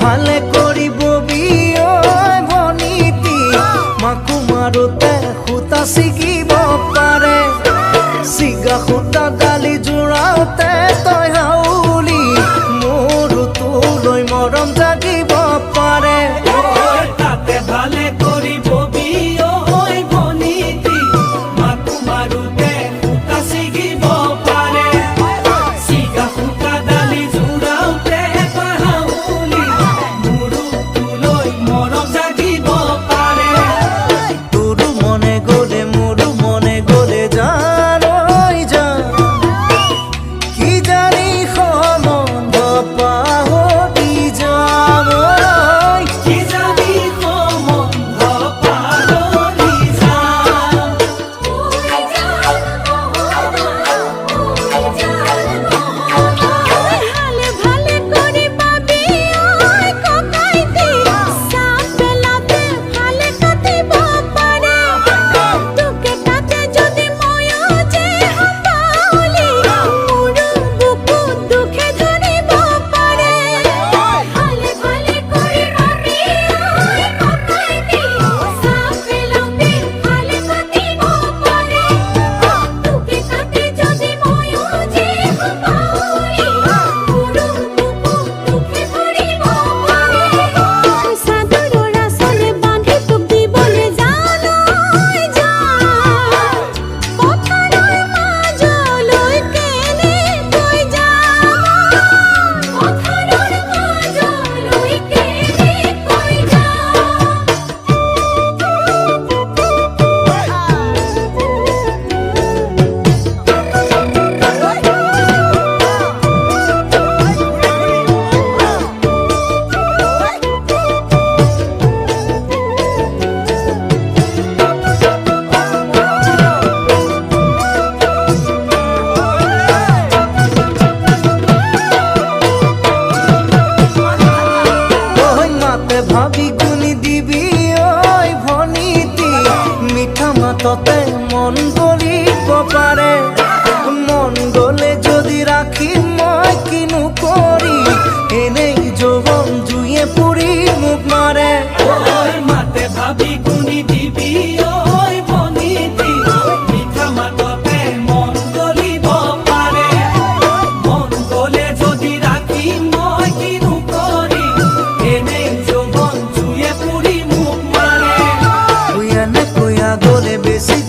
ভালে কৰিব বিয় ভনীতি মাকো মাৰোতে সূতা ছিগিব পাৰে ছিগা সূতা ডালি জোৰাওতে তই হাউলি মোৰো তোলৈ মৰম জাগিব পাৰে তাতে ভালে কৰিব বিয় ভনীতি মাকো মাৰোতে সূতা ছিগিব পাৰে ছিগা সূতা ডালি জোৰাওতে তই হাউলি মোৰো তোলৈ মৰম জাগিব পাৰে তোৰো মনে গ'লে মোৰো মনে গ'লে জানৈ যা কি জানি সম্বন্ধ পাহৰি যাম কি জানি সম্বন্ধ পাহৰি যাম ভালে ভালে কৰি পাবি ঐ ককাইতি চাপ পেলাতে ভালে কাটিব পাৰে তোকে কাটে যদি ময়ো যে পাহলি মোৰো বুকু দুখে ধৰিব পাৰে ভালে ভালে কৰি পাবি ঐ ককাইতি চাপ পেলাতে ভালে কাটিব পাৰে তোকে কাটে যদি ময়ো যে পাহলি মোৰো বুকু দুখে ধৰিব পাৰে চাদৰৰ আঁচলে বান্ধি তোক দিবলৈ জানৈ যা পথাৰৰ মাজলৈ কেনে তই যাম পথাৰৰ মাজলৈ কেনে তই ঐ মাতে ভাবি গুণি দিবি ঐ ভনীতি মিঠা মাততে মন গলিব পাৰে মন গ'লে যদি ৰাখিম মই কিনো কৰি এনেই যৌৱন জুয়ে পুৰি মোক মাৰে মাতে ভাবি গুণি দিবি ভনীতি মিঠা মাততে মন গলিব পাৰে মন গ'লে যদি ৰাখিম মই কিনো কৰি এনেই যৌৱন জুয়ে পুৰি মোক মাৰে কুয়া নে কুয়া গ'লে বেছি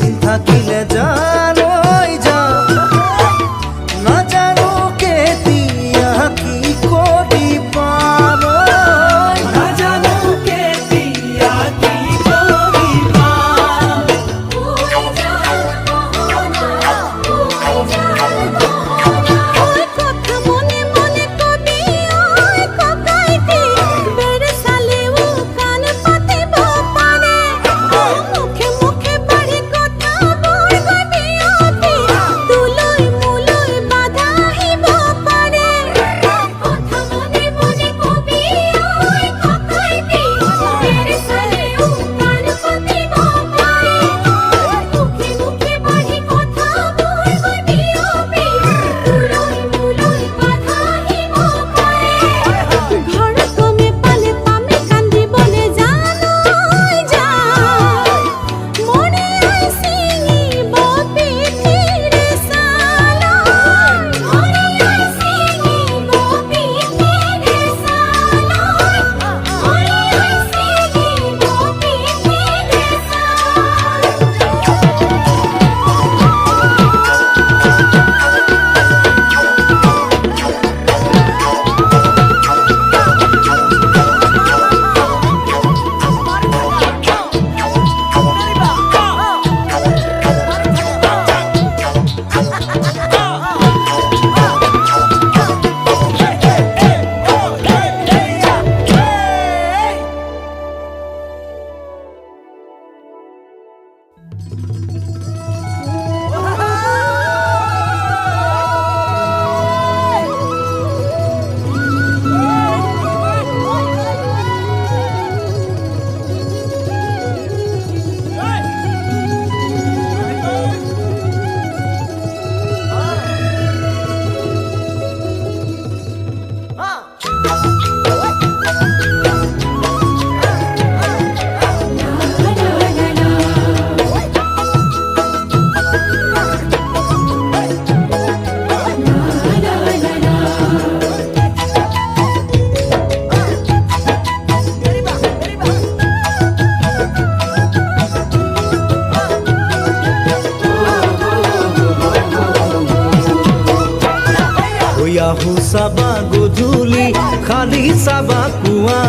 চাবা গধূলি খালি চাবা কুৱা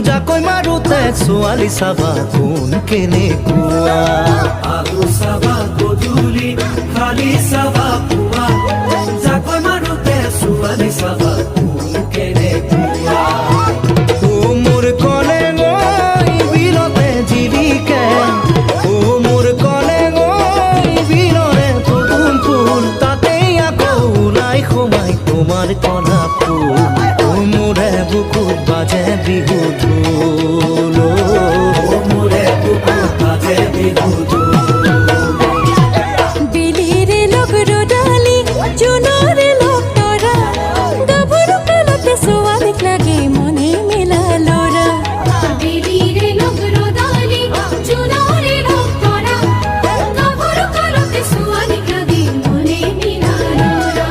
জাকৈ মাৰোতে ছোৱালী চাবা কোন কেনেকুৱা আলু চাবা গধূলি খালি চাবা পুৱা জাকৈ মাৰোতে ছোৱালী চাবা কোন কেনেকুৱা ও মোৰ কলে গৈ বিলতে জিলিকে ও মোৰ কলে গৈ বিলৰে পদুম ফুল তাতেই আকৌ ওলাই সোমাই তোমাৰ কলা ফুল ও মোৰে বুকুত বাজে বিহু ঢোল মোৰে বুকুত বাজে বিহু ঢোল। বেলিৰে লগ ৰ'দালি জোনৰে লগ তৰা গাভৰু কালতে ছোৱালীক লাগে মনে মেলা ল'ৰা বেলিৰে লগ ৰ'দালি জোনৰে লগ তৰা গাভৰু কালতে ছোৱালীক লাগে মনে মেলা ল'ৰা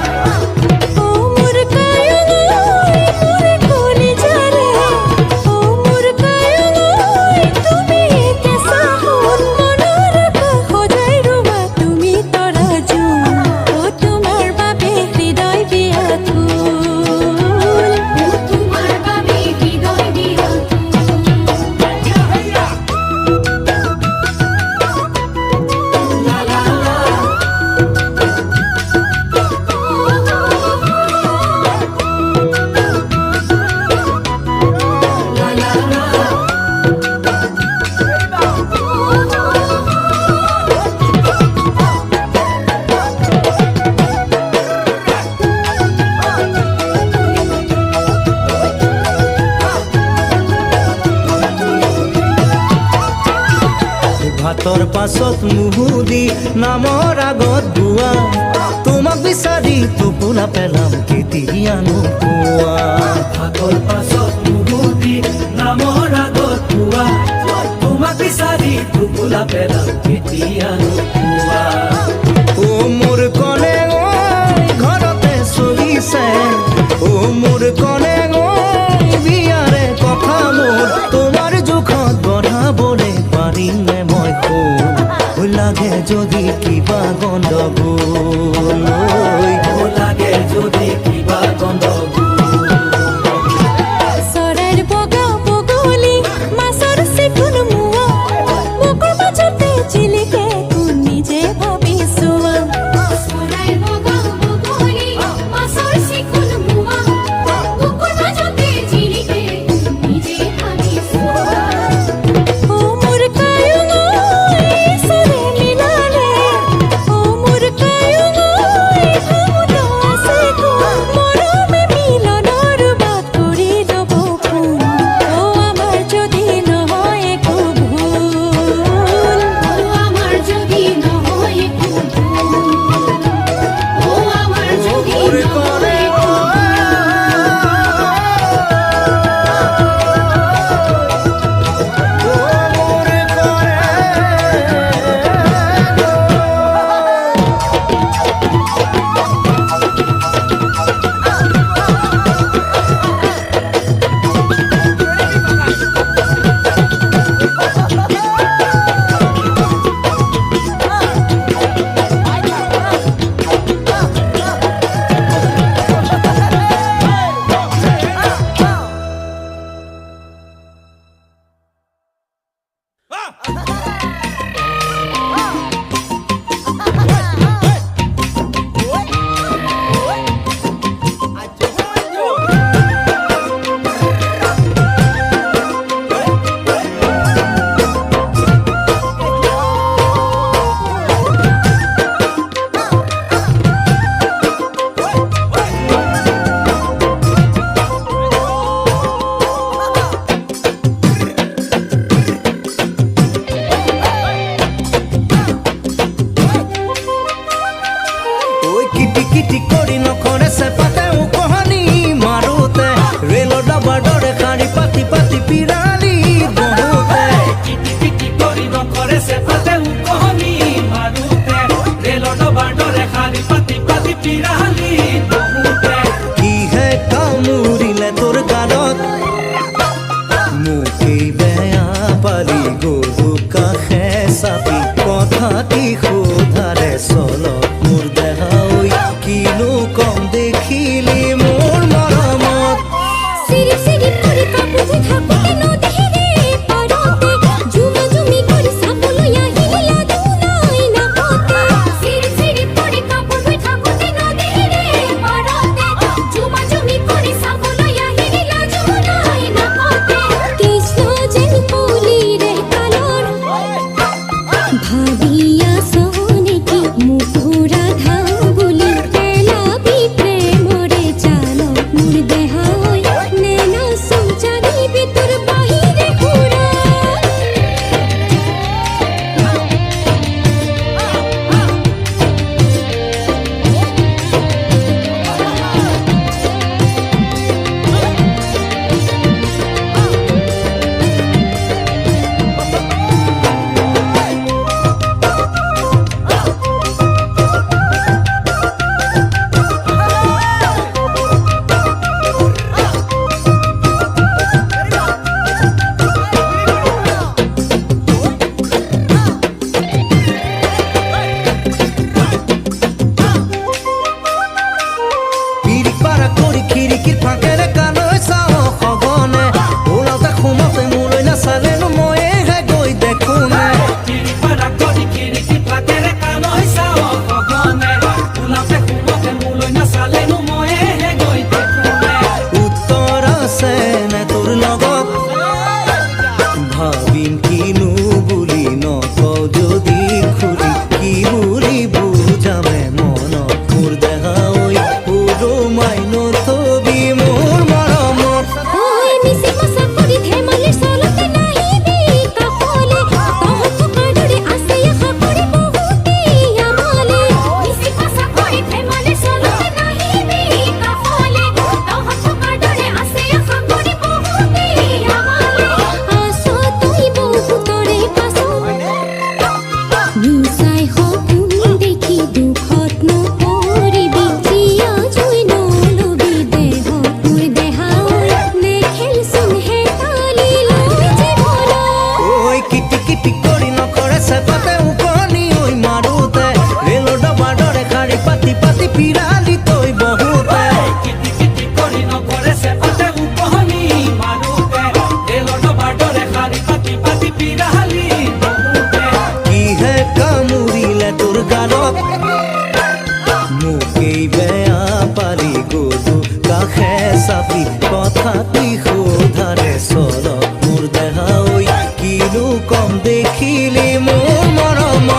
ও মোৰ কায়লৈ মোৰে কলিজাৰে ও মোৰ কায়লৈ তুমি কেঁচা সোণ মনৰ আকাশ সজাই ৰুবা তুমি তৰা জোন ও তোমাৰ বাবে হৃদয় বিয়াকুল ও তোমাৰ বাবে হৃদয় ভাতৰ পাছত মুহুদি নামৰ আগত গোৱা তোমাক বিচাৰি টোপোলা পেলাম কেতিয়ানো কোৱা ভাতৰ পাছত মুহুদি নামৰ আগত পুৱা তোমাক বিচাৰি টোপোলা পেলাম কেতিয়ানো পুৱা ও মোৰ কলে গৈ ঘৰতে চলিছে ও মোৰ কলে গৈ বিয়াৰে কথা মোৰ তোমাৰ জোখত বঢ়াবলৈ পাৰিমনে মই শুন লাগে যদি কিবা গণ্ডগোল লাগে যদি কিবা গণ্ডগোল চৰাইৰ বগা বগলী মাছৰ চিকুণ মোৱা বুকুৰ মাজতে জিলিকে কোন নিজে ভাবি চোৱা চৰাইৰ বগা বগলী মাছৰ চিকুণ মোৱা বুকুৰ মাজতে জিলিকে কোন নিজে ভাবি চোৱা ও মোৰ কায়লৈ চৰে মিলালে ও মোৰ কায়লৈ ভাবুত আছে কোন মৰমে মিলনৰ বাট কৰি ল'ব ফোন ও আমাৰ যদি নহয় একো ভুল ও আমাৰ যদি নহয় একো ভুল ও আমাৰ যদি নহয় একো কিটি কৰি নখৰে চেপাতে উকহনি মাৰোতে ৰেলৰ ডাবাৰ দৰে শাৰী পাতি পাতি পিৰালি বহুতে কিটি কিটি কৰি নকৰে চেপাতে উকহনি মাৰোতে ৰেলৰ ডবাৰ দৰে শাৰী পাতি পাতি পিৰালি বহুতে কিহে কামুৰিলে তোৰ গালত মুখেই বেয়া পালি গৰু কাষে চাপি কথা কি সোধাৰে চলত মোৰ দেহা কিনো কম দেখিলি মোৰ কথা তুই সোধাৰে চলত মোৰ দেহা ঐ কিনো কম দেখিলি মোৰ মৰম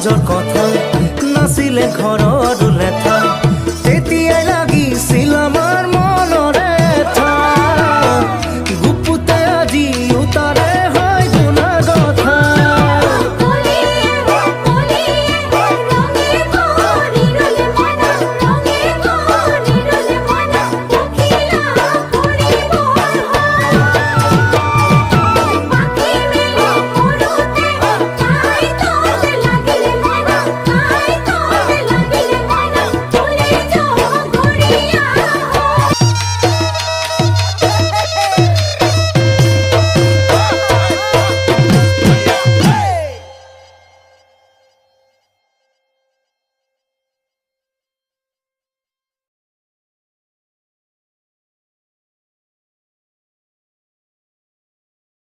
মাজৰ কথা নাছিলে ঘৰত